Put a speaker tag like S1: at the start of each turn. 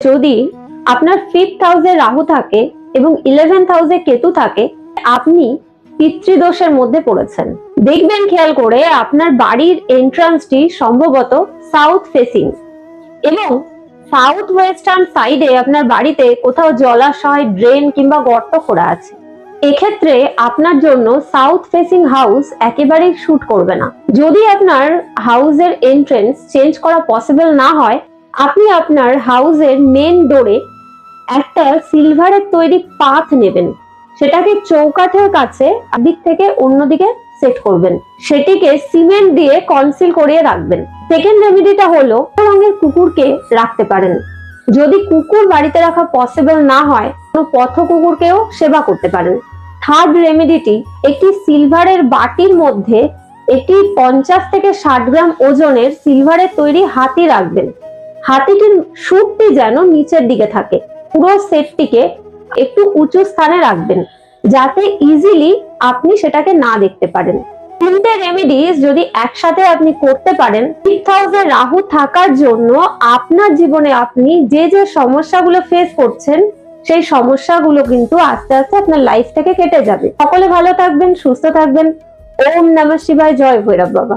S1: যদি আপনার 5th হাউসে রাহু থাকে এবং 11th হাউসে কেতু থাকে, আপনি পিতৃদোষের মধ্যে পড়েছেন। দেখবেন খেয়াল করে আপনার বাড়ির এন্ট্রান্সটি সম্ভবত সাউথ ফেসিং এবং সাউথ ওয়েস্টার্ন সাইডে আপনার বাড়িতে কোথাও জলাশয়, ড্রেন কিংবা গর্ত খোঁড়া আছে। এক্ষেত্রে আপনার জন্য সাউথ ফেসিং হাউস একেবারেই শুট করবে না। যদি আপনার হাউসের এন্ট্রেন্স চেঞ্জ করা পসিবল না হয়, আপনি আপনার হাউসের মেন ডোরে একটা সিলভারের তৈরি পাথ নেবেন, সেটাকে চৌকাঠের কাছে দিক থেকে অন্যদিকে সেট করবেন, সেটিকে সিমেন্ট দিয়ে কনসিল করিয়ে রাখবেন। সেকেন্ড রেমেডিটা হলো রঙের কুকুরকে রাখতে পারেন। যদি কুকুর বাড়িতে রাখা পসিবল না হয়, কোনো পথ কুকুরকেও সেবা করতে পারেন। থার্ড রেমেডিটি, একটি সিলভারের বাটির মধ্যে একটি 50 থেকে 60 গ্রাম ওজনের সিলভারের তৈরি হাতি রাখবেন। হাতিটির শুটটি যেন নিচের দিকে থাকে। পুরো সেটটিকে একটু উঁচু স্থানে রাখবেন, যাতে ইজিলি আপনি সেটাকে না দেখতে পারেন। তিনটে রেমেডিস যদি একসাথে আপনি করতে পারেন, 5th হাউসে রাহু থাকার জন্য আপনার জীবনে আপনি যে যে সমস্যাগুলো ফেস করছেন, সেই সমস্যাগুলো কিন্তু আস্তে আস্তে আপনার লাইফ থেকে কেটে যাবে। সকলে ভালো থাকবেন, সুস্থ থাকবেন। ওম নমঃ শিবায়। জয় ভৈরব বাবা।